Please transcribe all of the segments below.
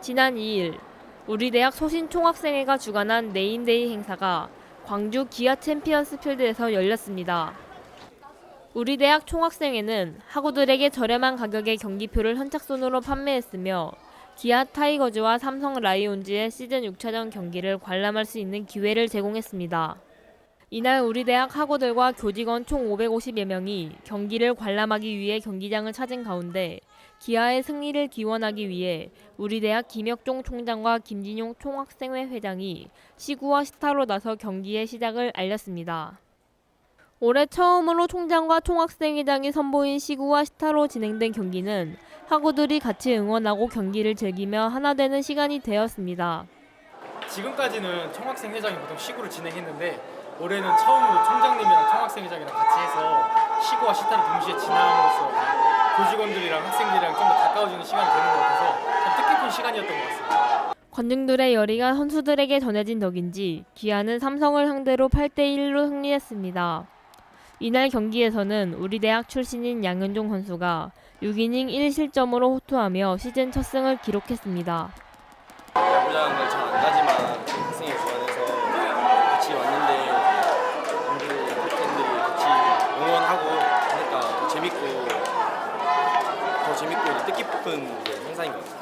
지난 2일 우리 대학 소신 총학생회가 주관한 네임데이 행사가 광주 기아 챔피언스 필드에서 열렸습니다. 우리 대학 총학생회는 학우들에게 저렴한 가격의 경기표를 선착순으로 판매했으며 기아 타이거즈와 삼성 라이온즈의 시즌 6차전 경기를 관람할 수 있는 기회를 제공했습니다. 이날 우리 대학 학우들과 교직원 총 550여 명이 경기를 관람하기 위해 경기장을 찾은 가운데 기아의 승리를 기원하기 위해 우리 대학 김혁종 총장과 김진용 총학생회 회장이 시구와 시타로 나서 경기의 시작을 알렸습니다. 올해 처음으로 총장과 총학생회장이 선보인 시구와 시타로 진행된 경기는 학우들이 같이 응원하고 경기를 즐기며 하나 되는 시간이 되었습니다. 지금까지는 총학생회장이 보통 시구를 진행했는데 올해는 처음으로 총장님이랑 총학생회장이랑 같이 해서 시구와 시타를 동시에 진행함으로써 교직원들이랑 학생들이랑 좀 더 가까워지는 시간이 되는 것 같아서 참 뜻깊은 시간이었던 것 같습니다. 관중들의 열의가 선수들에게 전해진 덕인지 기아는 삼성을 상대로 8대1로 승리했습니다. 이날 경기에서는 우리 대학 출신인 양현종 선수가 6이닝 1실점으로 호투하며 시즌 첫 승을 기록했습니다. 야구장을 잘 안 가지만 학생회 주관해서 같이 왔는데 관중들, 팬들이 같이 응원하고 하니까 더 재밌고 뜻깊은 행사인 것 같아요.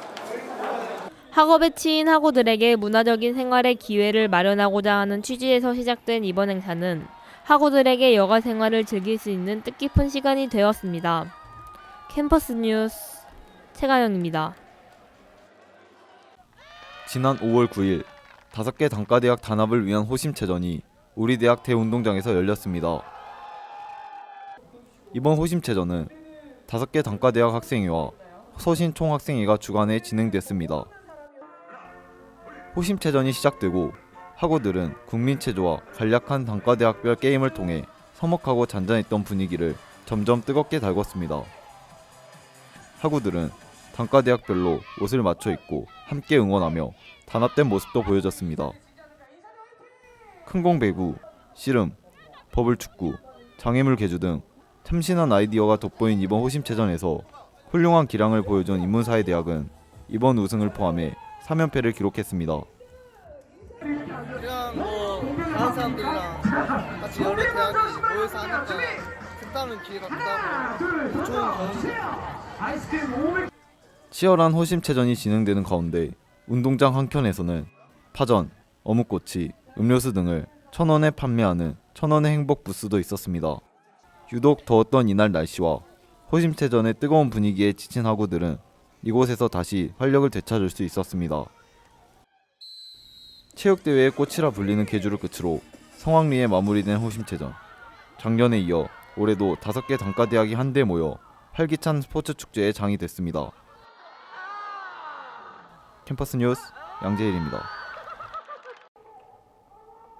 학업에 치인 학우들에게 문화적인 생활의 기회를 마련하고자 하는 취지에서 시작된 이번 행사는 학우들에게 여가 생활을 즐길 수 있는 뜻깊은 시간이 되었습니다. 캠퍼스 뉴스 최가영입니다. 지난 5월 9일 5개 단과대학 단합을 위한 호심체전이 우리 대학 대운동장에서 열렸습니다. 이번 호심체전은 5개 단과대학 학생회와 서신 총학생회가 주관해 진행됐습니다. 호심체전이 시작되고 학우들은 국민체조와 간략한 단과대학별 게임을 통해 서먹하고 잔잔했던 분위기를 점점 뜨겁게 달궜습니다. 학우들은 단과대학별로 옷을 맞춰 입고 함께 응원하며 단합된 모습도 보여졌습니다. 큰공 배구, 씨름, 버블축구, 장애물 개주 등 참신한 아이디어가 돋보인 이번 호심체전에서 훌륭한 기량을 보여준 인문사회대학은 이번 우승을 포함해 3연패를 기록했습니다. 그냥 다른 사람들이랑 같이 여러 대학이 모여서 하니까 색다른 기회가 크다고 좋은 경험이에요. 치열한 호심체전이 진행되는 가운데 운동장 한켠에서는 파전, 어묵꼬치, 음료수 등을 1,000원에 판매하는 1,000원의 행복 부스도 있었습니다. 유독 더웠던 이날 날씨와 호심체전의 뜨거운 분위기에 지친 학우들은 이곳에서 다시 활력을 되찾을 수 있었습니다. 체육대회의 꽃이라 불리는 계주를 끝으로 성황리에 마무리된 호심체전. 작년에 이어 올해도 5개 단과대학이 한데 모여 활기찬 스포츠 축제의 장이 됐습니다. 캠퍼스 뉴스 양재일입니다.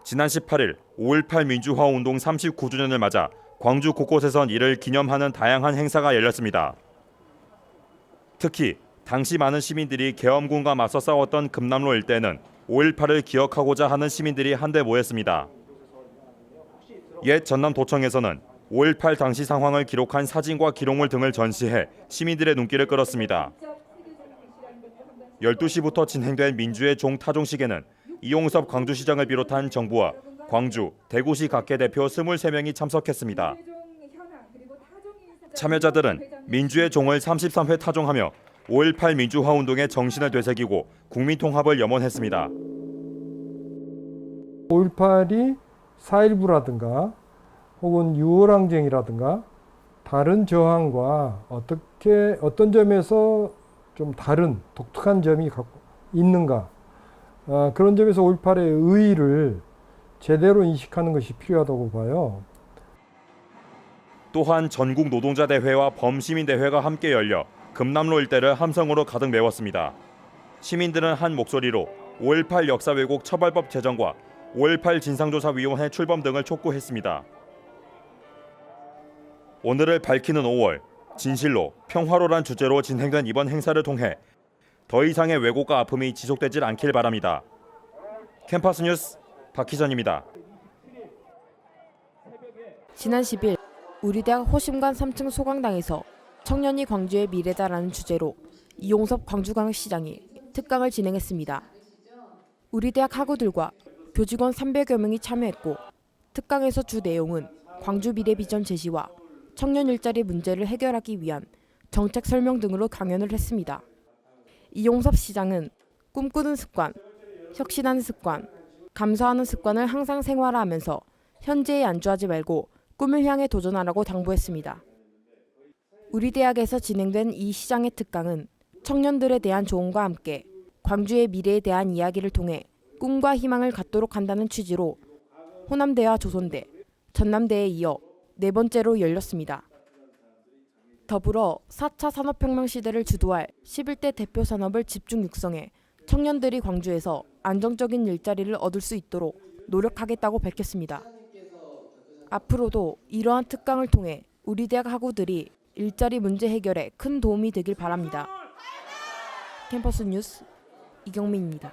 지난 18일 5.18 민주화운동 39주년을 맞아 광주 곳곳에선 이를 기념하는 다양한 행사가 열렸습니다. 특히 당시 많은 시민들이 계엄군과 맞서 싸웠던 금남로 일대는 5.18을 기억하고자 하는 시민들이 한데 모였습니다. 옛 전남도청에서는 5.18 당시 상황을 기록한 사진과 기록물 등을 전시해 시민들의 눈길을 끌었습니다. 12시부터 진행된 민주의 종 타종식에는 이용섭 광주시장을 비롯한 정부와 광주, 대구시 각계 대표 23명이 참석했습니다. 참여자들은 민주의 종을 33회 타종하며 5.18 민주화운동의 정신을 되새기고 국민통합을 염원했습니다. 5.18이 4.19라든가 혹은 6.25항쟁이라든가 다른 저항과 어떤 점에서 좀 다른 독특한 점이 갖고 있는가, 그런 점에서 5.18의 의의를 제대로 인식하는 것이 필요하다고 봐요. 또한 전국 노동자 대회와 범시민 대회가 함께 열려 금남로 일대를 함성으로 가득 메웠습니다. 시민들은 한 목소리로 5.18 역사 왜곡 처벌법 제정과 5.18 진상조사위원회 출범 등을 촉구했습니다. 오늘을 밝히는 5월, 진실로 평화로란 주제로 진행된 이번 행사를 통해 더 이상의 왜곡과 아픔이 지속되질 않길 바랍니다. 캠퍼스 뉴스 박희전입니다. 지난 10일 우리 대학 호심관 3층 소강당에서 청년이 광주의 미래다라는 주제로 이용섭 광주광역시장이 특강을 진행했습니다. 우리 대학 학우들과 교직원 300여 명이 참여했고 특강에서 주 내용은 광주 미래 비전 제시와 청년 일자리 문제를 해결하기 위한 정책 설명 등으로 강연을 했습니다. 이용섭 시장은 꿈꾸는 습관, 혁신하는 습관, 감사하는 습관을 항상 생활화하면서 현재에 안주하지 말고 꿈을 향해 도전하라고 당부했습니다. 우리 대학에서 진행된 이 시장의 특강은 청년들에 대한 조언과 함께 광주의 미래에 대한 이야기를 통해 꿈과 희망을 갖도록 한다는 취지로 호남대와 조선대, 전남대에 이어 4번째로 열렸습니다. 더불어 4차 산업혁명 시대를 주도할 11대 대표 산업을 집중 육성해 청년들이 광주에서 안정적인 일자리를 얻을 수 있도록 노력하겠다고 밝혔습니다. 앞으로도 이러한 특강을 통해 우리 대학 학우들이 일자리 문제 해결에 큰 도움이 되길 바랍니다. 캠퍼스 뉴스 이경민입니다.